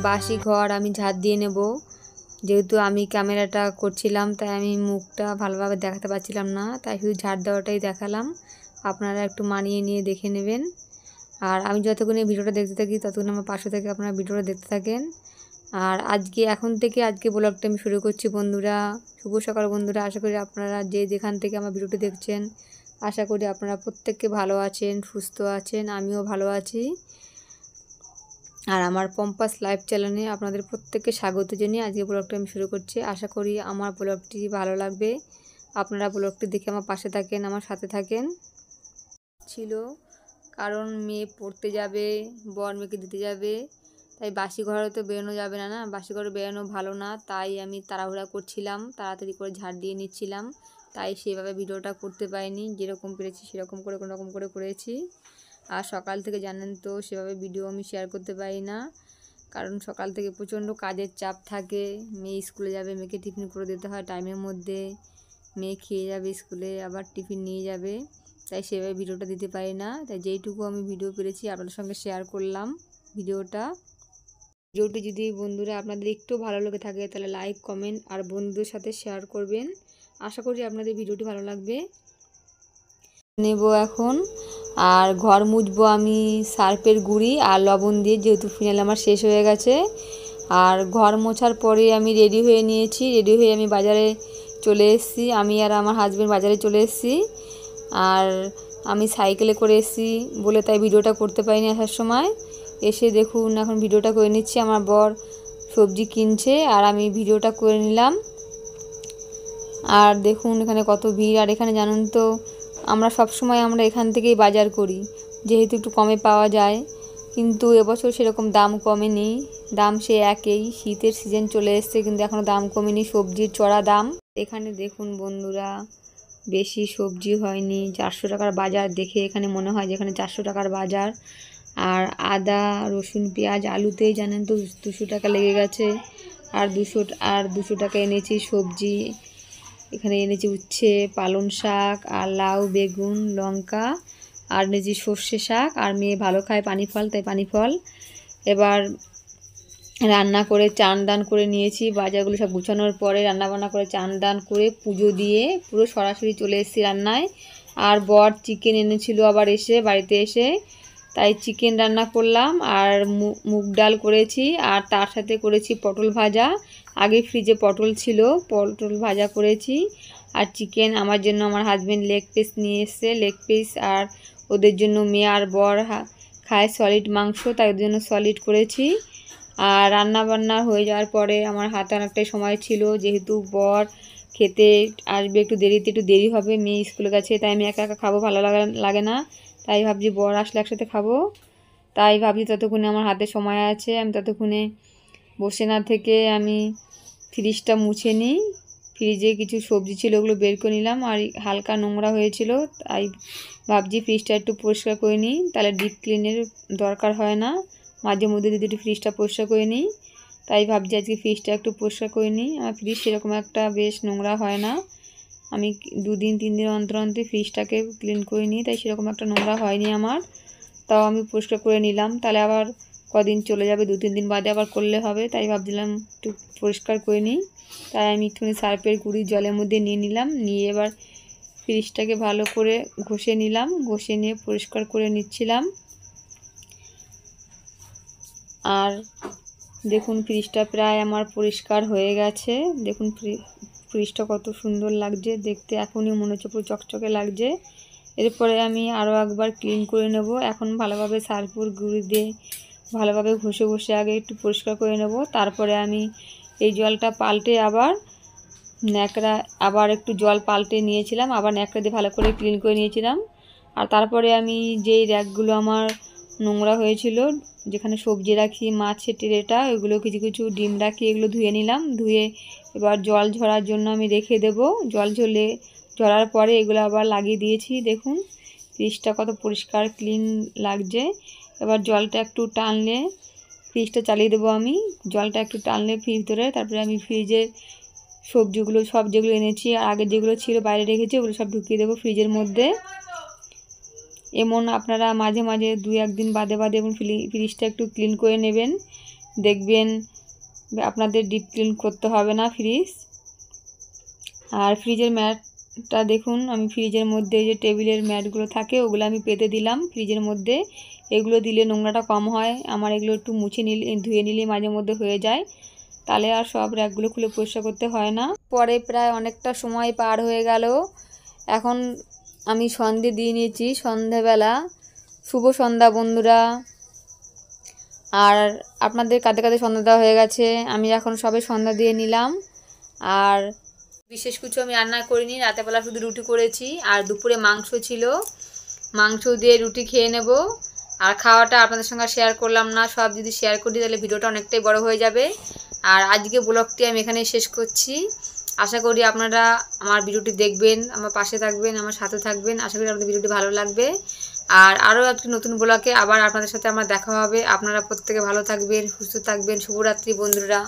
বাসি ঘর আমি ঝাড় দিয়ে নেব। যেহেতু আমি ক্যামেরাটা করছিলাম তাই আমি মুখটা ভালোভাবে দেখাতে পারছিলাম না, তাই শুধু ঝাড় দেওয়াটাই দেখালাম। আপনারা একটু মানিয়ে নিয়ে দেখে নেবেন। আর আমি যতক্ষণ এই ভিডিওটা দেখতে থাকি ততক্ষণ আমার পাশে থেকে আপনারা ভিডিওটা দেখতে থাকেন। আর এখন থেকে ব্লগটা আমি শুরু করছি বন্ধুরা। শুভ সকাল বন্ধুরা। আশা করি আপনারা যে যেখান থেকে আমার ভিডিওটি দেখছেন, আশা করি আপনারা প্রত্যেককে ভালো আছেন, সুস্থ আছেন। আমিও ভালো আছি। আর আমার পম্পাস লাইভ চ্যানেলে আপনাদের প্রত্যেককে স্বাগত জানিয়ে আজকে ব্লগটা আমি শুরু করছি। আশা করি আমার ব্লগটি ভালো লাগবে। আপনারা ব্লগটি দেখে আমার পাশে থাকেন, আমার সাথে থাকেন। ছিল কারণ মেয়ে পড়তে যাবে, বর মেয়েকে দিতে যাবে, তাই বাসি ঘরে তো বেরোনো যাবে না, বাসি ঘরে বেরোনো ভালো না। তাই আমি তাড়াহুড়া করছিলাম, তাড়াতাড়ি করে ঝাড় দিয়ে নিচ্ছিলাম। তাই সেভাবে ভিডিওটা করতে পারিনি, যেরকম পেরেছি সেরকম করে কোনো রকম করে করেছি। আর সকাল থেকে জানেন তো সেভাবে ভিডিও আমি শেয়ার করতে পারি না, কারণ সকাল থেকে প্রচণ্ড কাজের চাপ থাকে। মেয়ে স্কুলে যাবে, মেয়েকে টিফিন করে দিতে হয় টাইমের মধ্যে। মেয়ে খেয়ে যাবে স্কুলে, আবার টিফিন নিয়ে যাবে, তাই সেভাবে ভিডিওটা দিতে পারি না। তাই যেইটুকু আমি ভিডিও পেরেছি আপনাদের সঙ্গে শেয়ার করলাম ভিডিওটি যদি বন্ধুরা আপনাদের একটু ভালো লেগে থাকে তাহলে লাইক, কমেন্ট আর বন্ধুদের সাথে শেয়ার করবেন। আশা করি আপনাদের ভিডিওটি ভালো লাগবে। নেব এখন, আর ঘর মুছবো আমি সার্ফের গুঁড়ি আর লবণ দিয়ে, যেহেতু ফিনাইল আমার শেষ হয়ে গেছে। আর ঘর মোছার পরে আমি রেডি হয়ে নিয়েছি, রেডি হয়ে আমি বাজারে চলে এসেছি। আমি আর আমার হাজব্যান্ড বাজারে চলে এসেছি। আর আমি সাইকেলে করে এসেছি বলে তাই ভিডিওটা করতে পারিনি আসার সময়। এসে দেখুন এখন ভিডিওটা করে নিচ্ছি। আমার বর সবজি কিনছে আর আমি ভিডিওটা করে নিলাম। আর দেখুন এখানে কত ভিড়। আর এখানে জানুন তো আমরা সবসময় এখান থেকেই বাজার করি, যেহেতু একটু কমে পাওয়া যায়। কিন্তু এবছর সেরকম দাম কমেনি, দাম সে একই। শীতের সিজন চলে এসছে কিন্তু এখনও দাম কমেনি, সবজির চড়া দাম। এখানে দেখুন বন্ধুরা বেশি সবজি হয়নি, 400 টাকার বাজার দেখে এখানে মনে হয় যেখানে 400 টাকার বাজার। আর আদা, রসুন, পেঁয়াজ, আলুতেই জানেন তো 200 টাকা লেগে গেছে। আর 200 টাকা এনেছি সবজি। এখানে এনেছি উচ্ছে, পালং শাক আর লাউ, বেগুন, লঙ্কা, আর এনেছি সর্ষে শাক। আর মেয়ে ভালো খায় পানি ফল, তাই পানি ফল। এবার রান্না করে চান দান করে নিয়েছি। বাজারগুলো সব গুছানোর পরে রান্নাবান্না করে চান দান করে পুজো দিয়ে পুরো সরাসরি চলে এসেছি রান্নায়। আর বর চিকেন এনেছিল আবার এসে বাড়িতে এসে, তাই চিকেন রান্না করলাম। আর মুগ ডাল করেছি, আর তার সাথে করেছি পটল ভাজা। আগে ফ্রিজে পটল ছিল, পটল ভাজা করেছি। আর চিকেন আমার জন্য আমার হাজব্যান্ড লেগ পিস নিয়ে এসছে, লেগ পিস। আর ওদের জন্য মেয়ে আর বর খায় সলিড মাংস, তাই ওদের জন্য সলিড করেছি। আর রান্না বান্না হয়ে যাওয়ার পরে আমার হাতে অনেকটাই সময় ছিল, যেহেতু বর খেতে আসবে একটু দেরি হবে, মেয়ে স্কুলে গেছে, তাই আমি একা একা খাবো ভালো লাগে না। তাই ভাবছি বর আসলে একসাথে খাবো। তাই ভাবছি ততক্ষণে আমার হাতে সময় আছে, আমি ততক্ষণে বসে না থেকে আমি ফ্রিজটা মুছে নিই। ফ্রিজে কিছু সবজি ছিল ওগুলো বের করে নিলাম, আর হালকা নোংরা হয়েছিল, তাই ভাবছি ফ্রিজটা একটু পরিষ্কার করে নিই, তাহলে ডিপ ক্লিনের দরকার হয় না। মাঝে মধ্যে যদি একটু ফ্রিজটা পরিষ্কার করে নিই, তাই ভাবছি আজকে ফ্রিজটা একটু পরিষ্কার করে নিই। আমার ফ্রিজ সেরকম একটা বেশ নোংরা হয় না, আমি 2-3 দিন অন্তর অন্তর ফ্রিজটাকে ক্লিন করে নিই, তাই সেরকম একটা নোংরা হয়নি আমার। তাও আমি পরিষ্কার করে নিলাম, তাহলে আবার কদিন চলে যাবে, 2-3 দিন বাদে আবার করলে হবে, তাই ভাবছিলাম একটু পরিষ্কার করে নিই। তাই আমি একটুখানি সার্ফের গুঁড়ি জলের মধ্যে নিয়ে নিলাম, নিয়ে এবার ফ্রিজটাকে ভালো করে ঘষে নিলাম, ঘষে নিয়ে পরিষ্কার করে নিচ্ছিলাম। আর দেখুন ফ্রিজটা প্রায় আমার পরিষ্কার হয়ে গেছে। দেখুন ফ্রিজটা কত সুন্দর লাগছে দেখতে, এখনই মনে হচ্ছে পুরো চকচকে লাগছে। এরপরে আমি আরও একবার ক্লিন করে নেব। এখন ভালোভাবে সার্ফের গুঁড়ি দিয়ে ভালোভাবে ঘষে আগে একটু পরিষ্কার করে নেব। তারপরে আমি এই জলটা পাল্টে আবার একটু জল পাল্টে নিয়েছিলাম, আবার ন্যাকড়া দিয়ে ভালো করে ক্লিন করে নিয়েছিলাম। আর তারপরে আমি যেই র্যাকগুলো আমার নোংরা হয়েছিল, যেখানে সবজি রাখি, মাছের ট্রেটা, এগুলো কিছু কিছু ডিম রাখি, এগুলো ধুয়ে নিলাম। ধুয়ে এবার জল ঝরার জন্য আমি রেখে দেব। জল ঝরার পরে এগুলো আবার লাগিয়ে দিয়েছি। দেখুন ফ্রিজটা কত পরিষ্কার ক্লিন লাগছে। এবার জলটা একটু টানলে ফ্রিজটা চালিয়ে দেবো আমি। জলটা একটু টানলে ফ্রিজ ধরে, তারপরে আমি ফ্রিজের সবজিগুলো সব যেগুলো এনেছি আর আগে যেগুলো ছিল বাইরে রেখেছি ওগুলো সব ঢুকিয়ে দেবো ফ্রিজের মধ্যে। এমন আপনারা মাঝে মাঝে 2-1 দিন বাদে এবং ফ্রিজটা একটু ক্লিন করে নেবেন। দেখবেন আপনাদের ডিপ ক্লিন করতে হবে না ফ্রিজ। আর ফ্রিজের ম্যাটটা দেখুন, আমি ফ্রিজের মধ্যে যে টেবিলের ম্যাটগুলো থাকে ওগুলো আমি পেতে দিলাম ফ্রিজের মধ্যে। এগুলো দিলে নোংরাটা কম হয়। আমার এগুলো একটু মুছে নিলে, ধুয়ে নিলে মাঝে মধ্যে হয়ে যায়, তাহলে আর সব র্যাকগুলো খুলে পরিষ্কার করতে হয় না। পরে প্রায় অনেকটা সময় পার হয়ে গেল, এখন আমি সন্ধে দিয়ে নিয়েছি, সন্ধেবেলা। শুভ সন্ধ্যা বন্ধুরা। আর আপনাদের কাঁধে কাঁধে সন্ধ্যা দেওয়া হয়ে গেছে, আমি এখন সবে সন্ধ্যা দিয়ে নিলাম। আর বিশেষ কিছু আমি রান্না করিনি, রাতেরবেলা শুধু রুটি করেছি, আর দুপুরে মাংস ছিল, মাংস দিয়ে রুটি খেয়ে নেব। আর খাওয়াটা আপনাদের সঙ্গে শেয়ার করলাম না, সব যদি শেয়ার করি তাহলে ভিডিওটা অনেকটাই বড় হয়ে যাবে। আর আজকে ব্লগটি আমি এখানে শেষ করছি। আশা করি আপনারা আমার ভিডিওটি দেখবেন, আমার পাশে থাকবেন, আমার সাথে থাকবেন। আশা করি আপনাদের ভিডিওটি ভালো লাগবে। আর আরও একটি নতুন ব্লগে আবার আপনাদের সাথে আমার দেখা হবে। আপনারা প্রত্যেকে ভালো থাকবেন, সুস্থ থাকবেন। শুভরাত্রি বন্ধুরা।